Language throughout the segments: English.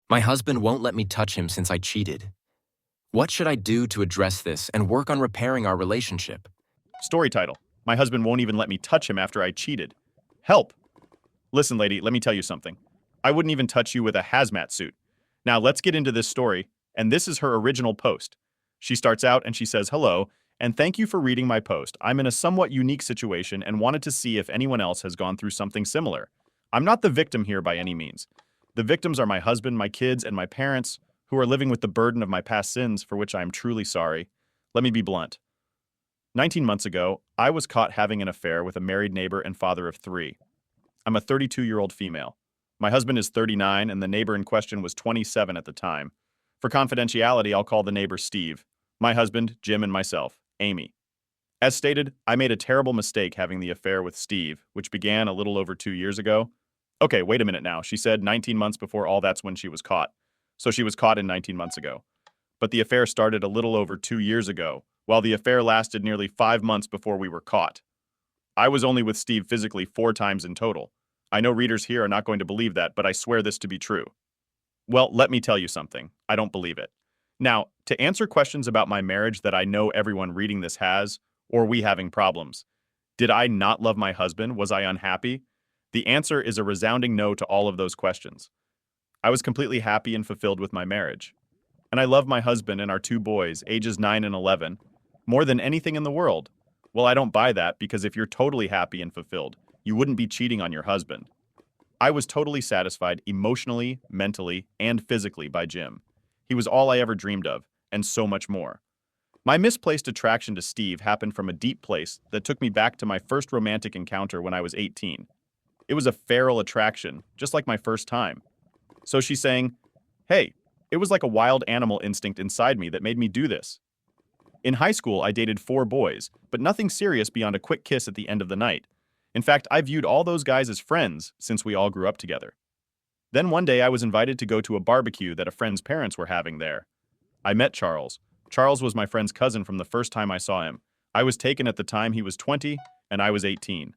My husband won't let me touch him since I cheated. What should I do to address this and work on repairing our relationship? Story title: My husband won't even let me touch him after I cheated. Help! Listen, lady, let me tell you something. I wouldn't even touch you with a hazmat suit. Now, let's get into this story, and this is her original post. She starts out and she says, "Hello, and thank you for reading my post. I'm in a somewhat unique situation and wanted to see if anyone else has gone through something similar. I'm not the victim here by any means. The victims are my husband, my kids, and my parents, who are living with the burden of my past sins, for which I am truly sorry. Let me be blunt. 19 months ago, I was caught having an affair with a married neighbor and father of three. I'm a 32-year-old female. My husband is 39, and the neighbor in question was 27 at the time. For confidentiality, I'll call the neighbor Steve. My husband, Jim, and myself, Amy. As stated, I made a terrible mistake having the affair with Steve, which began a little over 2 years ago. Okay, wait a minute now. She said 19 months before all that's when she was caught. So she was caught in 19 months ago. But the affair started a little over 2 years ago, while the affair lasted nearly 5 months before we were caught. I was only with Steve physically 4 times in total. I know readers here are not going to believe that, but I swear this to be true. Well, let me tell you something. I don't believe it. Now, to answer questions about my marriage that I know everyone reading this has, or we having problems, did I not love my husband? Was I unhappy? The answer is a resounding no to all of those questions. I was completely happy and fulfilled with my marriage. And I love my husband and our 2 boys, ages 9 and 11, more than anything in the world. Well, I don't buy that, because if you're totally happy and fulfilled, you wouldn't be cheating on your husband. I was totally satisfied emotionally, mentally, and physically by Jim. He was all I ever dreamed of, and so much more. My misplaced attraction to Steve happened from a deep place that took me back to my first romantic encounter when I was 18. It was a feral attraction, just like my first time. So she's saying, hey, it was like a wild animal instinct inside me that made me do this. In high school, I dated 4 boys, but nothing serious beyond a quick kiss at the end of the night. In fact, I viewed all those guys as friends since we all grew up together. Then one day I was invited to go to a barbecue that a friend's parents were having there. I met Charles. Charles was my friend's cousin from the first time I saw him. I was taken at the time he was 20, and I was 18.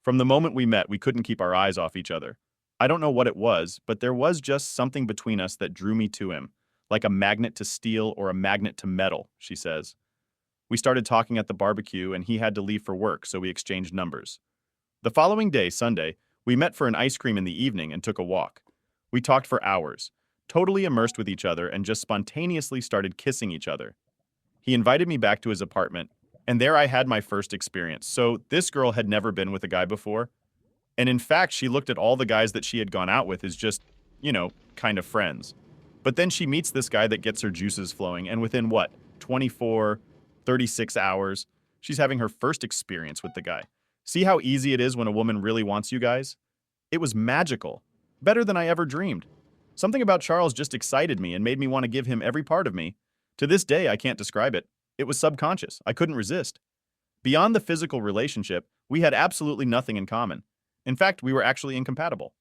From the moment we met, we couldn't keep our eyes off each other. I don't know what it was, but there was just something between us that drew me to him, like a magnet to steel or a magnet to metal, she says. We started talking at the barbecue, and he had to leave for work, so we exchanged numbers. The following day, Sunday, we met for an ice cream in the evening and took a walk. We talked for hours, totally immersed with each other, and just spontaneously started kissing each other. He invited me back to his apartment, and there I had my first experience. So this girl had never been with a guy before. And in fact, she looked at all the guys that she had gone out with as just, kind of friends. But then she meets this guy that gets her juices flowing, and within 24, 36 hours, she's having her first experience with the guy. See how easy it is when a woman really wants you guys? It was magical. Better than I ever dreamed. Something about Charles just excited me and made me want to give him every part of me. To this day, I can't describe it. It was subconscious. I couldn't resist. Beyond the physical relationship, we had absolutely nothing in common. In fact, we were actually incompatible.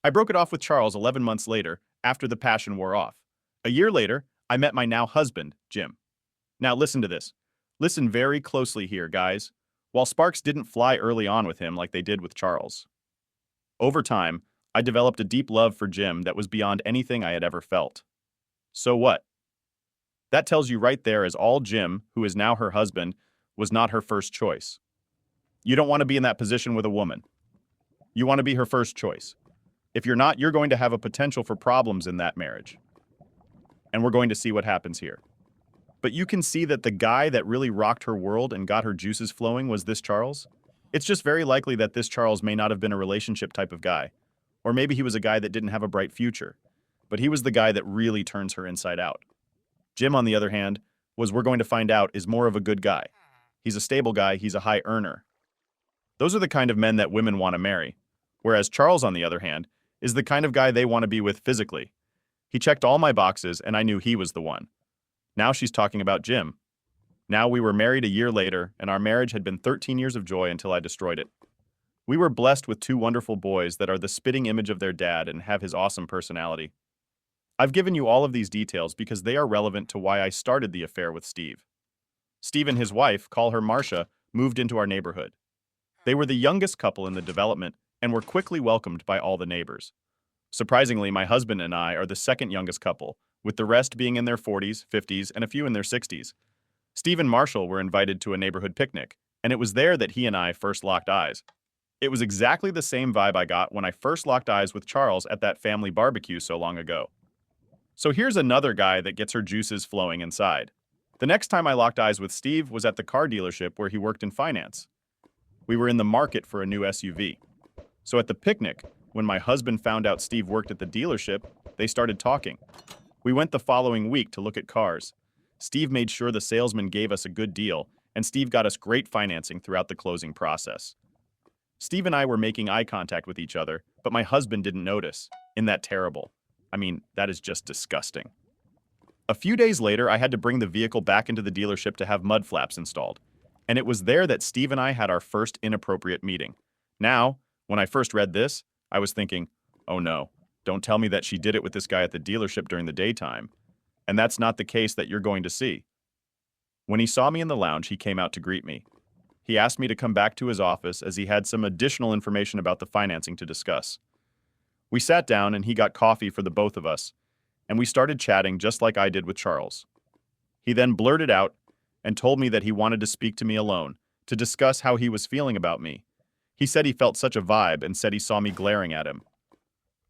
I broke it off with Charles 11 months later, after the passion wore off. A year later, I met my now husband, Jim. Now listen to this. Listen very closely here, guys. While sparks didn't fly early on with him like they did with Charles. Over time, I developed a deep love for Jim that was beyond anything I had ever felt. So what? That tells you right there, as all Jim, who is now her husband, was not her first choice. You don't want to be in that position with a woman. You want to be her first choice. If you're not, you're going to have a potential for problems in that marriage. And we're going to see what happens here. But you can see that the guy that really rocked her world and got her juices flowing was this Charles. It's just very likely that this Charles may not have been a relationship type of guy. Or maybe he was a guy that didn't have a bright future. But he was the guy that really turns her inside out. Jim, on the other hand, we're going to find out, is more of a good guy. He's a stable guy, he's a high earner. Those are the kind of men that women want to marry. Whereas Charles, on the other hand, is the kind of guy they want to be with physically. He checked all my boxes, and I knew he was the one. Now she's talking about Jim. Now we were married a year later, and our marriage had been 13 years of joy until I destroyed it. We were blessed with 2 wonderful boys that are the spitting image of their dad and have his awesome personality. I've given you all of these details because they are relevant to why I started the affair with Steve. Steve and his wife, call her Marcia, moved into our neighborhood. They were the youngest couple in the development and were quickly welcomed by all the neighbors. Surprisingly, my husband and I are the second youngest couple, with the rest being in their 40s, 50s, and a few in their 60s. Steve and Marshall were invited to a neighborhood picnic, and it was there that he and I first locked eyes. It was exactly the same vibe I got when I first locked eyes with Charles at that family barbecue so long ago. So here's another guy that gets her juices flowing inside. The next time I locked eyes with Steve was at the car dealership where he worked in finance. We were in the market for a new SUV. So at the picnic, when my husband found out Steve worked at the dealership, they started talking. We went the following week to look at cars. Steve made sure the salesman gave us a good deal, and Steve got us great financing throughout the closing process. Steve and I were making eye contact with each other, but my husband didn't notice. Isn't that terrible? I mean, that is just disgusting. A few days later, I had to bring the vehicle back into the dealership to have mud flaps installed. And it was there that Steve and I had our first inappropriate meeting. Now, when I first read this, I was thinking, oh no, don't tell me that she did it with this guy at the dealership during the daytime. And that's not the case that you're going to see. When he saw me in the lounge, he came out to greet me. He asked me to come back to his office as he had some additional information about the financing to discuss. We sat down and he got coffee for the both of us, and we started chatting just like I did with Charles. He then blurted out and told me that he wanted to speak to me alone, to discuss how he was feeling about me. He said he felt such a vibe and said he saw me glaring at him.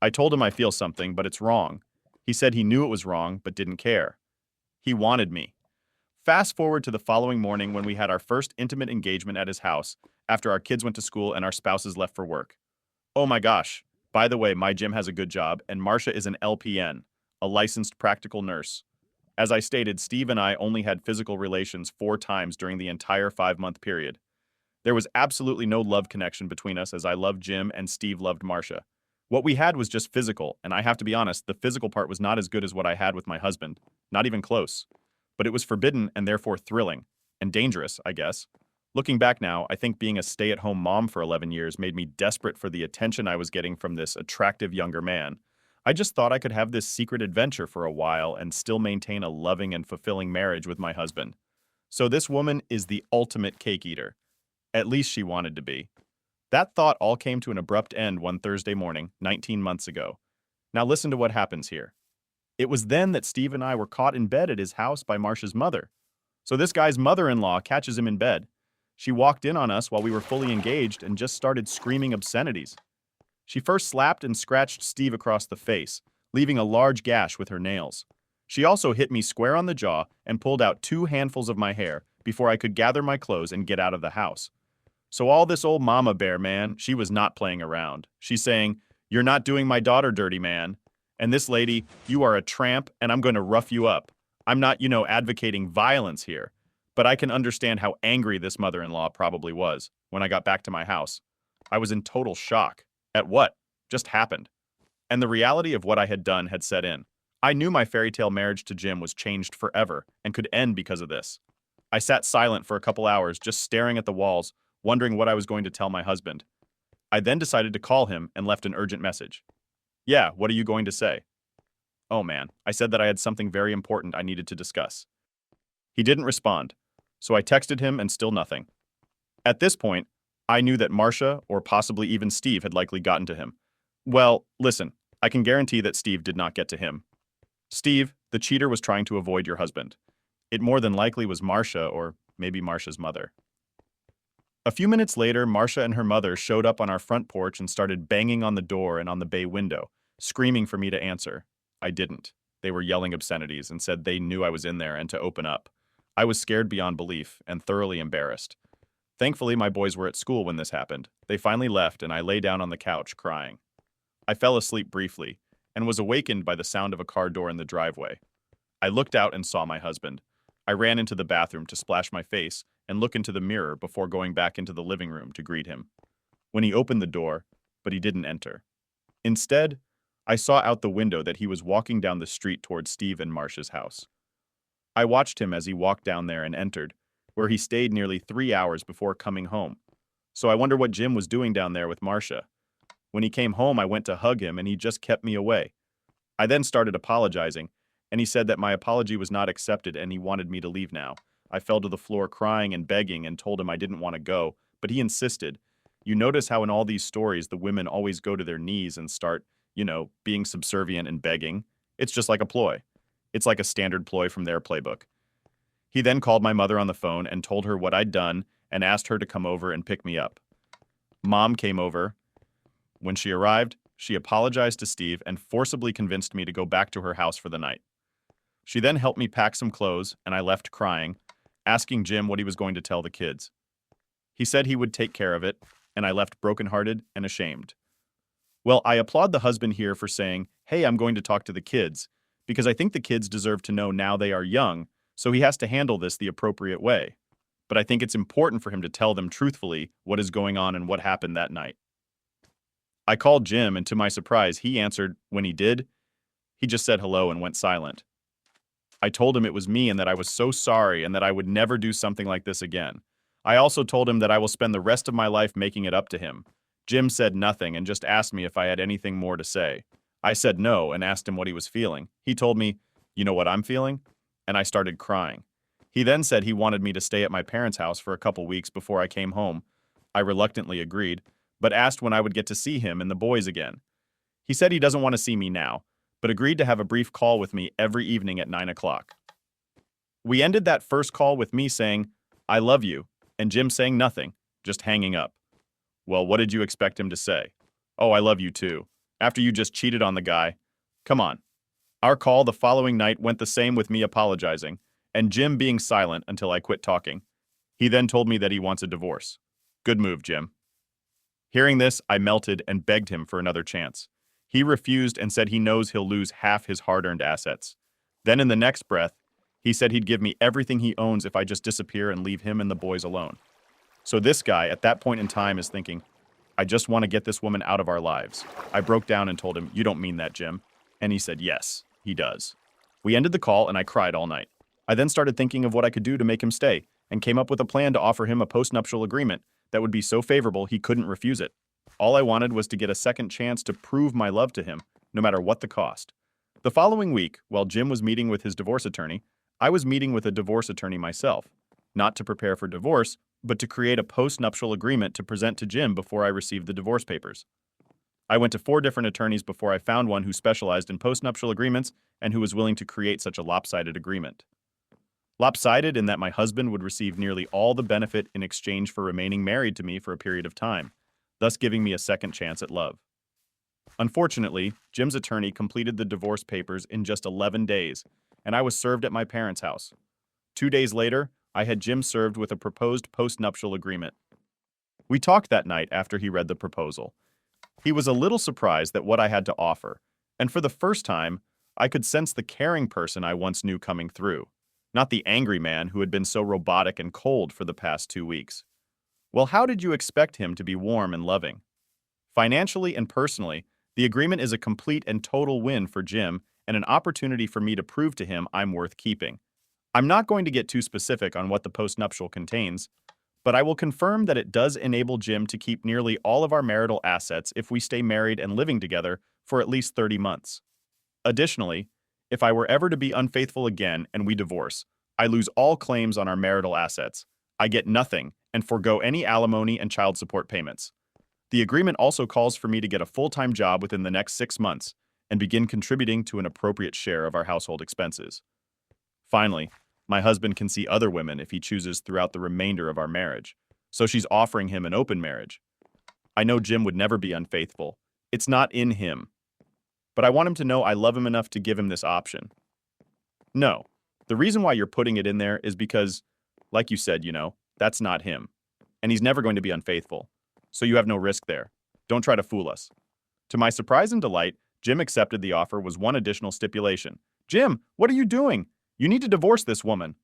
I told him I feel something, but it's wrong. He said he knew it was wrong, but didn't care. He wanted me. Fast forward to the following morning when we had our first intimate engagement at his house after our kids went to school and our spouses left for work. Oh my gosh. By the way, my gym has a good job, and Marcia is an LPN, a licensed practical nurse. As I stated, Steve and I only had physical relations 4 times during the entire 5-month period. There was absolutely no love connection between us as I loved Jim and Steve loved Marcia. What we had was just physical, and I have to be honest, the physical part was not as good as what I had with my husband. Not even close. But it was forbidden and therefore thrilling. And dangerous, I guess. Looking back now, I think being a stay-at-home mom for 11 years made me desperate for the attention I was getting from this attractive younger man. I just thought I could have this secret adventure for a while and still maintain a loving and fulfilling marriage with my husband. So this woman is the ultimate cake eater. At least she wanted to be. That thought all came to an abrupt end one Thursday morning, 19 months ago. Now listen to what happens here. It was then that Steve and I were caught in bed at his house by Marcia's mother. So this guy's mother-in-law catches him in bed. She walked in on us while we were fully engaged and just started screaming obscenities. She first slapped and scratched Steve across the face, leaving a large gash with her nails. She also hit me square on the jaw and pulled out 2 handfuls of my hair before I could gather my clothes and get out of the house. So all this old mama bear, man, she was not playing around. She's saying, "You're not doing my daughter dirty, man. And this lady, you are a tramp and I'm going to rough you up. I'm not, advocating violence here. But I can understand how angry this mother-in-law probably was when I got back to my house. I was in total shock at what just happened. And the reality of what I had done had set in. I knew my fairy tale marriage to Jim was changed forever and could end because of this. I sat silent for a couple hours, just staring at the walls, wondering what I was going to tell my husband. I then decided to call him and left an urgent message. "Yeah, what are you going to say?" "Oh man," I said that I had something very important I needed to discuss. He didn't respond, so I texted him and still nothing. At this point, I knew that Marcia, or possibly even Steve, had likely gotten to him. Well, listen, I can guarantee that Steve did not get to him. Steve, the cheater, was trying to avoid your husband. It more than likely was Marcia, or maybe Marcia's mother. A few minutes later, Marcia and her mother showed up on our front porch and started banging on the door and on the bay window, screaming for me to answer. I didn't. They were yelling obscenities and said they knew I was in there and to open up. I was scared beyond belief and thoroughly embarrassed. Thankfully, my boys were at school when this happened. They finally left and I lay down on the couch crying. I fell asleep briefly and was awakened by the sound of a car door in the driveway. I looked out and saw my husband. I ran into the bathroom to splash my face and look into the mirror before going back into the living room to greet him. When he opened the door, but he didn't enter. Instead, I saw out the window that he was walking down the street towards Steve and Marcia's house. I watched him as he walked down there and entered, where he stayed nearly 3 hours before coming home. So I wonder what Jim was doing down there with Marcia. When he came home, I went to hug him and he just kept me away. I then started apologizing, and he said that my apology was not accepted and he wanted me to leave now. I fell to the floor crying and begging and told him I didn't want to go, but he insisted. You notice how in all these stories the women always go to their knees and start, being subservient and begging. It's just like a ploy. It's like a standard ploy from their playbook. He then called my mother on the phone and told her what I'd done and asked her to come over and pick me up. Mom came over. When she arrived, she apologized to Steve and forcibly convinced me to go back to her house for the night. She then helped me pack some clothes, and I left crying, asking Jim what he was going to tell the kids. He said he would take care of it, and I left brokenhearted and ashamed. Well, I applaud the husband here for saying, hey, I'm going to talk to the kids, because I think the kids deserve to know now they are young, so he has to handle this the appropriate way. But I think it's important for him to tell them truthfully what is going on and what happened that night. I called Jim, and to my surprise, he answered. When he did, he just said hello and went silent. I told him it was me and that I was so sorry and that I would never do something like this again. I also told him that I will spend the rest of my life making it up to him. Jim said nothing and just asked me if I had anything more to say. I said no and asked him what he was feeling. He told me, you know what I'm feeling? And I started crying. He then said he wanted me to stay at my parents' house for a couple weeks before I came home. I reluctantly agreed, but asked when I would get to see him and the boys again. He said he doesn't want to see me now, but agreed to have a brief call with me every evening at 9 o'clock. We ended that first call with me saying, I love you, and Jim saying nothing, just hanging up. Well, what did you expect him to say? Oh, I love you too. After you just cheated on the guy. Come on. Our call the following night went the same with me apologizing, and Jim being silent until I quit talking. He then told me that he wants a divorce. Good move, Jim. Hearing this, I melted and begged him for another chance. He refused and said he knows he'll lose half his hard-earned assets. Then in the next breath, he said he'd give me everything he owns if I just disappear and leave him and the boys alone. So this guy, at that point in time, is thinking, I just want to get this woman out of our lives. I broke down and told him, you don't mean that, Jim. And he said, yes, he does. We ended the call and I cried all night. I then started thinking of what I could do to make him stay and came up with a plan to offer him a postnuptial agreement that would be so favorable he couldn't refuse it. All I wanted was to get a second chance to prove my love to him, no matter what the cost. The following week, while Jim was meeting with his divorce attorney, I was meeting with a divorce attorney myself, not to prepare for divorce, but to create a postnuptial agreement to present to Jim before I received the divorce papers. I went to 4 different attorneys before I found one who specialized in postnuptial agreements and who was willing to create such a lopsided agreement. Lopsided in that my husband would receive nearly all the benefit in exchange for remaining married to me for a period of time, thus giving me a second chance at love. Unfortunately, Jim's attorney completed the divorce papers in just 11 days, and I was served at my parents' house. 2 days later, I had Jim served with a proposed postnuptial agreement. We talked that night after he read the proposal. He was a little surprised at what I had to offer, and for the first time, I could sense the caring person I once knew coming through, not the angry man who had been so robotic and cold for the past 2 weeks. Well, how did you expect him to be warm and loving? Financially and personally, the agreement is a complete and total win for Jim and an opportunity for me to prove to him I'm worth keeping. I'm not going to get too specific on what the postnuptial contains, but I will confirm that it does enable Jim to keep nearly all of our marital assets if we stay married and living together for at least 30 months. Additionally, if I were ever to be unfaithful again and we divorce, I lose all claims on our marital assets. I get nothing and forego any alimony and child support payments. The agreement also calls for me to get a full-time job within the next 6 months and begin contributing to an appropriate share of our household expenses. Finally, my husband can see other women if he chooses throughout the remainder of our marriage, so she's offering him an open marriage. I know Jim would never be unfaithful. It's not in him. But I want him to know I love him enough to give him this option. No, the reason why you're putting it in there is because, like you said, that's not him. And he's never going to be unfaithful. So you have no risk there. Don't try to fool us. To my surprise and delight, Jim accepted the offer with one additional stipulation. Jim, what are you doing? You need to divorce this woman.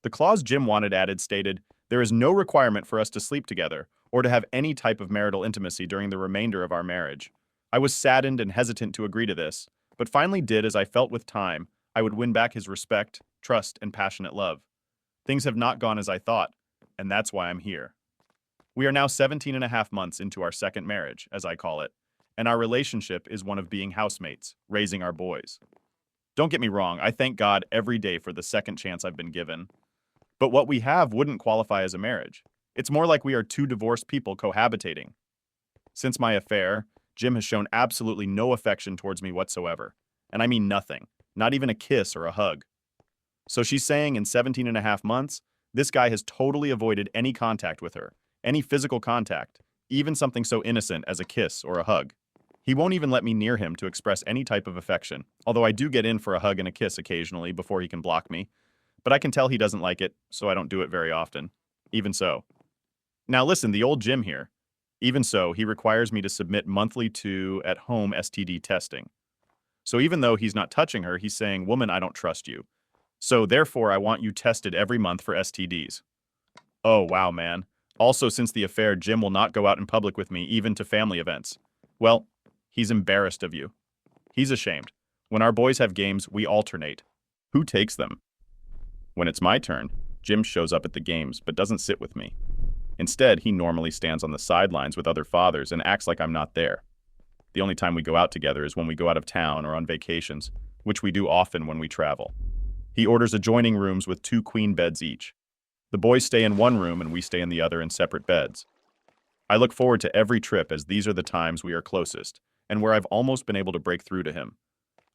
The clause Jim wanted added stated, there is no requirement for us to sleep together or to have any type of marital intimacy during the remainder of our marriage. I was saddened and hesitant to agree to this, but finally did as I felt with time I would win back his respect, trust, and passionate love. Things have not gone as I thought, and that's why I'm here. We are now 17 and a half months into our second marriage, as I call it, and our relationship is one of being housemates, raising our boys. Don't get me wrong, I thank God every day for the second chance I've been given. But what we have wouldn't qualify as a marriage. It's more like we are 2 divorced people cohabitating. Since my affair, Jim has shown absolutely no affection towards me whatsoever. And I mean nothing. Not even a kiss or a hug. So she's saying in 17 and a half months, this guy has totally avoided any contact with her, any physical contact, even something so innocent as a kiss or a hug. He won't even let me near him to express any type of affection, although I do get in for a hug and a kiss occasionally before he can block me. But I can tell he doesn't like it, so I don't do it very often. Even so. Now listen, the old Jim here. Even so, he requires me to submit monthly to at-home STD testing. So even though he's not touching her, he's saying, "Woman, I don't trust you. So therefore, I want you tested every month for STDs." Oh, wow, man. Also, since the affair, Jim will not go out in public with me, even to family events. Well, he's embarrassed of you. He's ashamed. When our boys have games, we alternate. Who takes them? When it's my turn, Jim shows up at the games, but doesn't sit with me. Instead, he normally stands on the sidelines with other fathers and acts like I'm not there. The only time we go out together is when we go out of town or on vacations, which we do often when we travel. He orders adjoining rooms with 2 queen beds each. The boys stay in one room and we stay in the other in separate beds. I look forward to every trip as these are the times we are closest, and where I've almost been able to break through to him.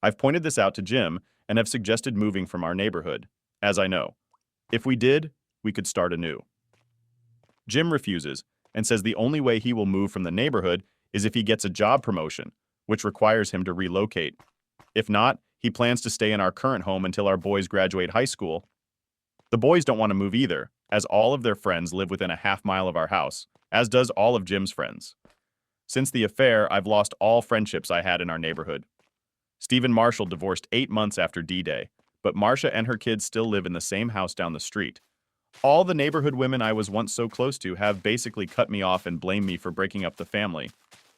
I've pointed this out to Jim and have suggested moving from our neighborhood, as I know. If we did, we could start anew. Jim refuses and says the only way he will move from the neighborhood is if he gets a job promotion, which requires him to relocate. If not, he plans to stay in our current home until our boys graduate high school. The boys don't want to move either, as all of their friends live within a half-mile of our house, as does all of Jim's friends. Since the affair, I've lost all friendships I had in our neighborhood. Stephen Marshall divorced 8 months after D-Day, but Marcia and her kids still live in the same house down the street. All the neighborhood women I was once so close to have basically cut me off and blame me for breaking up the family.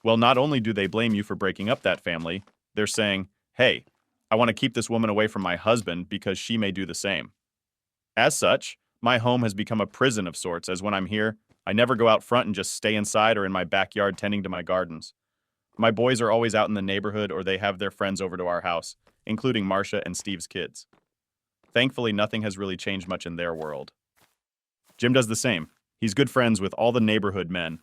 Well, not only do they blame you for breaking up that family, they're saying, "Hey, I want to keep this woman away from my husband because she may do the same." As such, my home has become a prison of sorts, as when I'm here, I never go out front and just stay inside or in my backyard tending to my gardens. My boys are always out in the neighborhood or they have their friends over to our house, including Marcia and Steve's kids. Thankfully, nothing has really changed much in their world. Jim does the same. He's good friends with all the neighborhood men.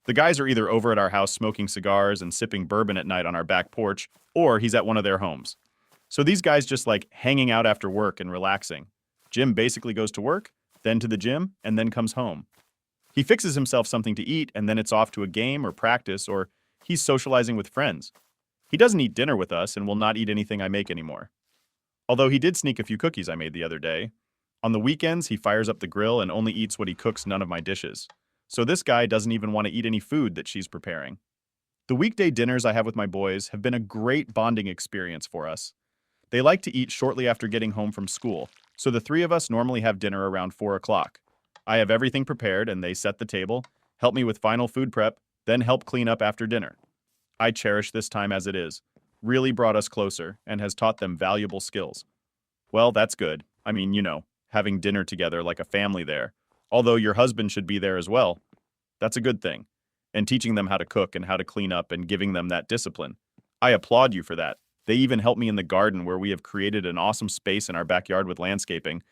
The guys are either over at our house smoking cigars and sipping bourbon at night on our back porch, or he's at one of their homes. So these guys just like hanging out after work and relaxing. Jim basically goes to work, then to the gym, and then comes home. He fixes himself something to eat, and then it's off to a game or practice, or he's socializing with friends. He doesn't eat dinner with us and will not eat anything I make anymore. Although he did sneak a few cookies I made the other day. On the weekends, he fires up the grill and only eats what he cooks, none of my dishes. So this guy doesn't even want to eat any food that she's preparing. The weekday dinners I have with my boys have been a great bonding experience for us. They like to eat shortly after getting home from school, so the 3 of us normally have dinner around 4 o'clock. I have everything prepared and they set the table, help me with final food prep, then help clean up after dinner. I cherish this time as it is. Really brought us closer and has taught them valuable skills. Well, that's good. I mean, having dinner together like a family there. Although your husband should be there as well. That's a good thing. And teaching them how to cook and how to clean up and giving them that discipline. I applaud you for that. They even help me in the garden where we have created an awesome space in our backyard with landscaping.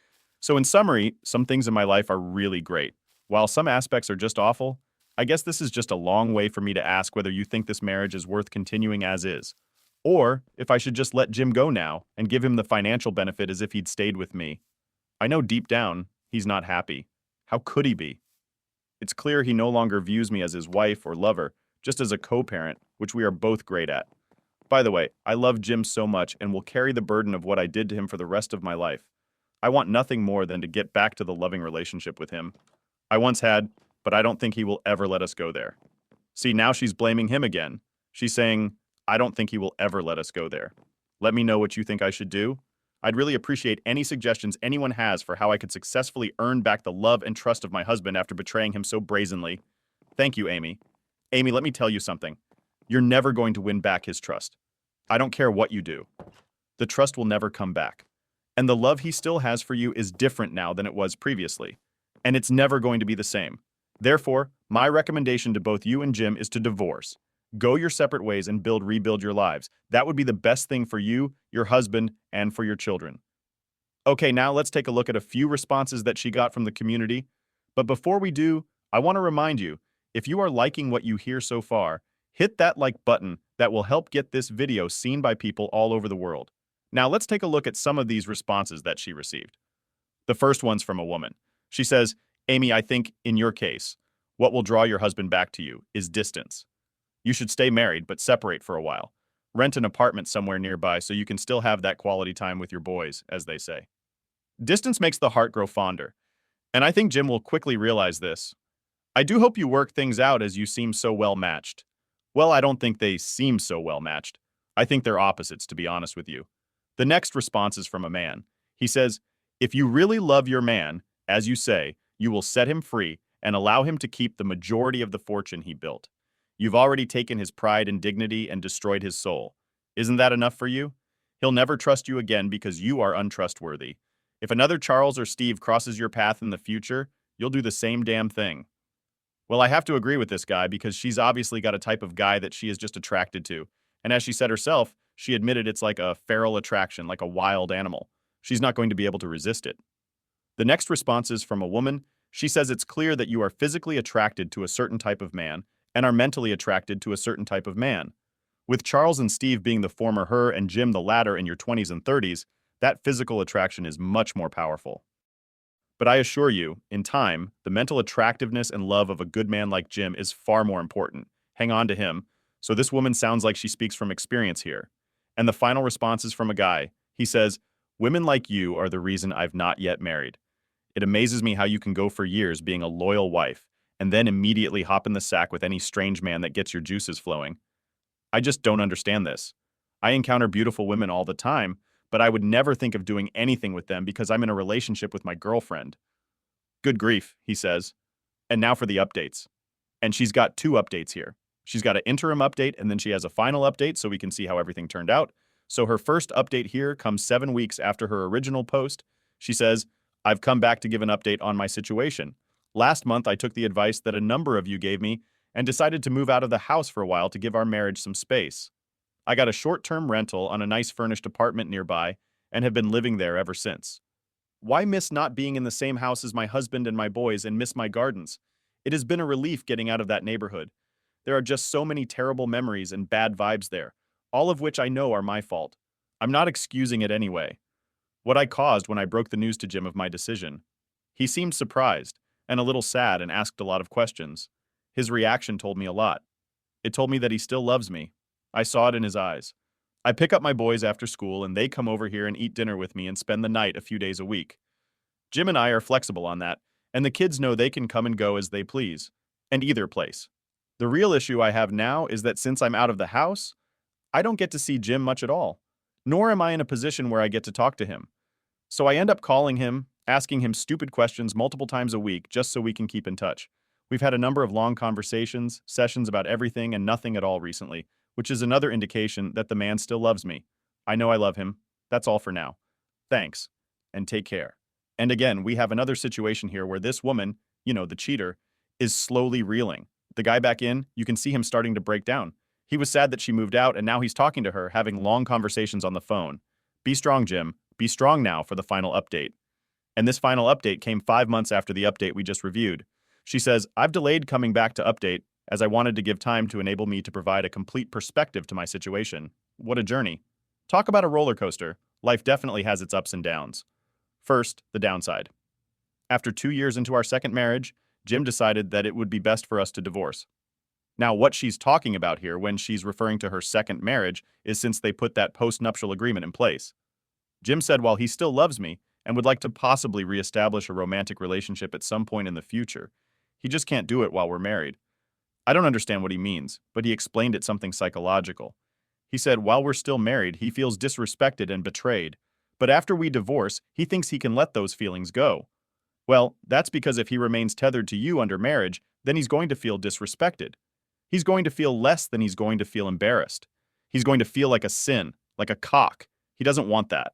So in summary, some things in my life are really great. While some aspects are just awful, I guess this is just a long way for me to ask whether you think this marriage is worth continuing as is. Or if I should just let Jim go now and give him the financial benefit as if he'd stayed with me. I know deep down, he's not happy. How could he be? It's clear he no longer views me as his wife or lover, just as a co-parent, which we are both great at. By the way, I love Jim so much and will carry the burden of what I did to him for the rest of my life. I want nothing more than to get back to the loving relationship with him I once had, but I don't think he will ever let us go there. See, now she's blaming him again. She's saying, I don't think he will ever let us go there. Let me know what you think I should do. I'd really appreciate any suggestions anyone has for how I could successfully earn back the love and trust of my husband after betraying him so brazenly. Thank you, Amy. Amy, let me tell you something. You're never going to win back his trust. I don't care what you do. The trust will never come back. And the love he still has for you is different now than it was previously. And it's never going to be the same. Therefore, my recommendation to both you and Jim is to divorce. Go your separate ways and rebuild your lives. That would be the best thing for you, your husband, and for your children. Okay, now let's take a look at a few responses that she got from the community. But before we do, I want to remind you, if you are liking what you hear so far, Hit that like button that will help get this video seen by people all over the world. Now let's take a look at some of these responses that she received. The first one's from a woman. She says, Amy, I think, in your case, what will draw your husband back to you is distance. You should stay married, but separate for a while. Rent an apartment somewhere nearby so you can still have that quality time with your boys, as they say. Distance makes the heart grow fonder, and I think Jim will quickly realize this. I do hope you work things out as you seem so well matched. Well, I don't think they seem so well matched. I think they're opposites, to be honest with you. The next response is from a man. He says, if you really love your man, as you say, you will set him free and allow him to keep the majority of the fortune he built. You've already taken his pride and dignity and destroyed his soul. Isn't that enough for you? He'll never trust you again because you are untrustworthy. If another Charles or Steve crosses your path in the future, you'll do the same damn thing. Well, I have to agree with this guy because she's obviously got a type of guy that she is just attracted to. And as she said herself, she admitted it's like a feral attraction, like a wild animal. She's not going to be able to resist it. The next response is from a woman. She says it's clear that you are physically attracted to a certain type of man and are mentally attracted to a certain type of man. With Charles and Steve being the former her and Jim the latter in your 20s and 30s, that physical attraction is much more powerful. But I assure you, in time, the mental attractiveness and love of a good man like Jim is far more important. Hang on to him. So this woman sounds like she speaks from experience here. And the final response is from a guy. He says, women like you are the reason I've not yet married. It amazes me how you can go for years being a loyal wife and then immediately hop in the sack with any strange man that gets your juices flowing. I just don't understand this. I encounter beautiful women all the time, but I would never think of doing anything with them because I'm in a relationship with my girlfriend. Good grief, he says. And now for the updates. And she's got two updates here. She's got an interim update and then she has a final update so we can see how everything turned out. So her first update here comes 7 weeks after her original post. She says, I've come back to give an update on my situation. Last month, I took the advice that a number of you gave me and decided to move out of the house for a while to give our marriage some space. I got a short-term rental on a nice furnished apartment nearby and have been living there ever since. Why miss not being in the same house as my husband and my boys and miss my gardens? It has been a relief getting out of that neighborhood. There are just so many terrible memories and bad vibes there, all of which I know are my fault. I'm not excusing it anyway. What I caused when I broke the news to Jim of my decision. He seemed surprised and a little sad and asked a lot of questions. His reaction told me a lot. It told me that he still loves me. I saw it in his eyes. I pick up my boys after school and they come over here and eat dinner with me and spend the night a few days a week. Jim and I are flexible on that, and the kids know they can come and go as they please, and either place. The real issue I have now is that since I'm out of the house, I don't get to see Jim much at all, nor am I in a position where I get to talk to him. So I end up calling him, asking him stupid questions multiple times a week just so we can keep in touch. We've had a number of long conversations, sessions about everything and nothing at all recently, which is another indication that the man still loves me. I know I love him. That's all for now. Thanks, and take care. And again, we have another situation here where this woman, the cheater, is slowly reeling. The guy back in, you can see him starting to break down. He was sad that she moved out, and now he's talking to her, having long conversations on the phone. Be strong, Jim. Be strong now for the final update. And this final update came 5 months after the update we just reviewed. She says, I've delayed coming back to update as I wanted to give time to enable me to provide a complete perspective to my situation. What a journey. Talk about a roller coaster. Life definitely has its ups and downs. First, the downside. After 2 years into our second marriage, Jim decided that it would be best for us to divorce. Now, what she's talking about here when she's referring to her second marriage is since they put that post-nuptial agreement in place. Jim said while he still loves me and would like to possibly reestablish a romantic relationship at some point in the future, he just can't do it while we're married. I don't understand what he means, but he explained it something psychological. He said while we're still married, he feels disrespected and betrayed, but after we divorce, he thinks he can let those feelings go. Well, that's because if he remains tethered to you under marriage, then he's going to feel disrespected. He's going to feel less than he's going to feel embarrassed. He's going to feel like a sin, like a cock. He doesn't want that.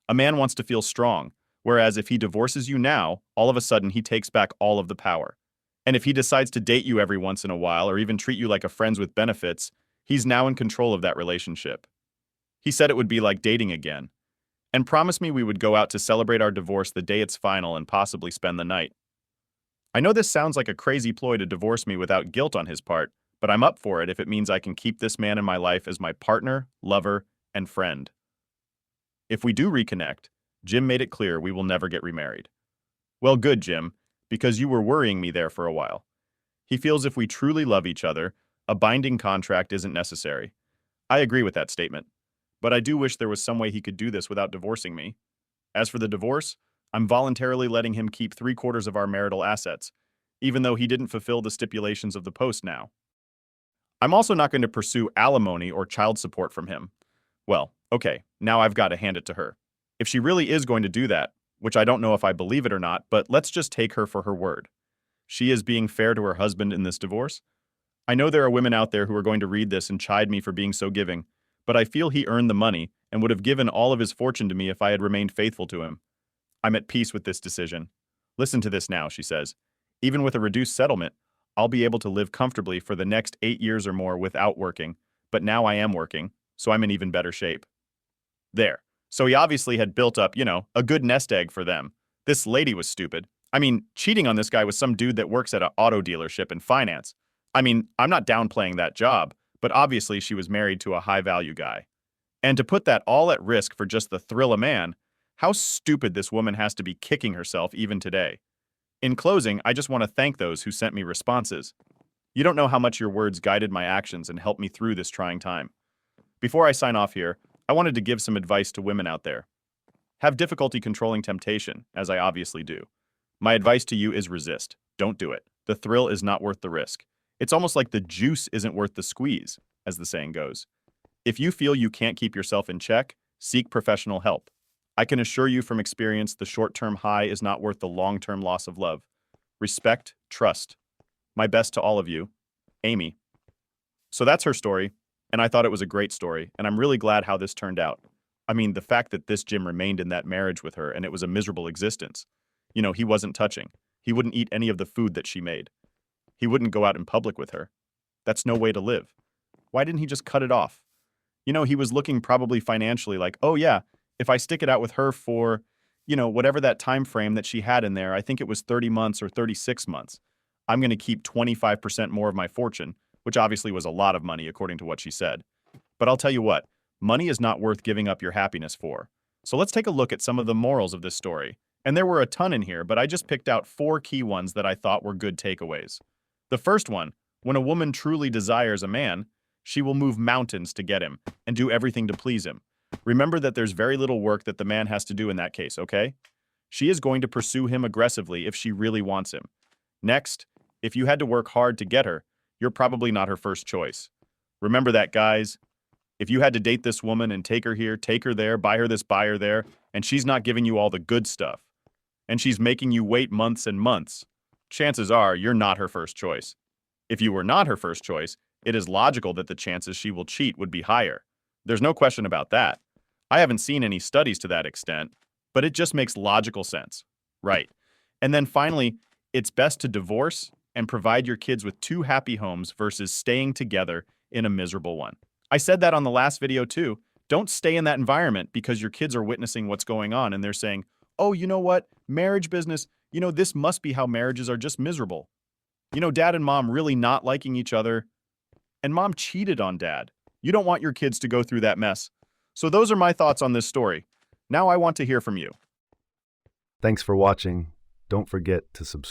A man wants to feel strong, whereas if he divorces you now, all of a sudden he takes back all of the power. And if he decides to date you every once in a while or even treat you like a friends with benefits, he's now in control of that relationship. He said it would be like dating again, and promised me we would go out to celebrate our divorce the day it's final and possibly spend the night. I know this sounds like a crazy ploy to divorce me without guilt on his part, but I'm up for it if it means I can keep this man in my life as my partner, lover, and friend. If we do reconnect, Jim made it clear we will never get remarried. Well, good, Jim, because you were worrying me there for a while. He feels if we truly love each other, a binding contract isn't necessary. I agree with that statement, but I do wish there was some way he could do this without divorcing me. As for the divorce, I'm voluntarily letting him keep 3/4 of our marital assets, even though he didn't fulfill the stipulations of the post now. I'm also not going to pursue alimony or child support from him. Well, okay, now I've got to hand it to her. If she really is going to do that, which I don't know if I believe it or not, but let's just take her for her word. She is being fair to her husband in this divorce. I know there are women out there who are going to read this and chide me for being so giving, but I feel he earned the money and would have given all of his fortune to me if I had remained faithful to him. I'm at peace with this decision. Listen to this now, she says. Even with a reduced settlement, I'll be able to live comfortably for the next 8 years or more without working, but now I am working, so I'm in even better shape. There. So he obviously had built up, a good nest egg for them. This lady was stupid. I mean, cheating on this guy with some dude that works at an auto dealership in finance. I mean, I'm not downplaying that job, but obviously she was married to a high-value guy. And to put that all at risk for just the thrill of man, how stupid this woman has to be kicking herself even today. In closing, I just want to thank those who sent me responses. You don't know how much your words guided my actions and helped me through this trying time. Before I sign off here, I wanted to give some advice to women out there. Have difficulty controlling temptation, as I obviously do. My advice to you is resist. Don't do it. The thrill is not worth the risk. It's almost like the juice isn't worth the squeeze, as the saying goes. If you feel you can't keep yourself in check, seek professional help. I can assure you from experience the short-term high is not worth the long-term loss of love. Respect, trust. My best to all of you, Amy. So that's her story, and I thought it was a great story, and I'm really glad how this turned out. I mean, the fact that this Jim remained in that marriage with her and it was a miserable existence. He wasn't touching. He wouldn't eat any of the food that she made. He wouldn't go out in public with her. That's no way to live. Why didn't he just cut it off? He was looking probably financially like, oh yeah, if I stick it out with her for, whatever that time frame that she had in there, I think it was 30 months or 36 months. I'm going to keep 25% more of my fortune, which obviously was a lot of money according to what she said. But I'll tell you what, money is not worth giving up your happiness for. So let's take a look at some of the morals of this story. And there were a ton in here, but I just picked out 4 key ones that I thought were good takeaways. The first one, when a woman truly desires a man, she will move mountains to get him and do everything to please him. Remember that there's very little work that the man has to do in that case, okay? She is going to pursue him aggressively if she really wants him. Next, if you had to work hard to get her, you're probably not her first choice. Remember that, guys. If you had to date this woman and take her here, take her there, buy her this, buy her there, and she's not giving you all the good stuff, and she's making you wait months and months, chances are you're not her first choice. If you were not her first choice, it is logical that the chances she will cheat would be higher. There's no question about that. I haven't seen any studies to that extent, but it just makes logical sense. Right. And then finally, it's best to divorce and provide your kids with 2 happy homes versus staying together in a miserable one. I said that on the last video too. Don't stay in that environment because your kids are witnessing what's going on and they're saying, oh, you know what? Marriage business, this must be how marriages are just miserable. Dad and mom really not liking each other, and mom cheated on dad. You don't want your kids to go through that mess. So those are my thoughts on this story. Now I want to hear from you. Thanks for watching. Don't forget to subscribe.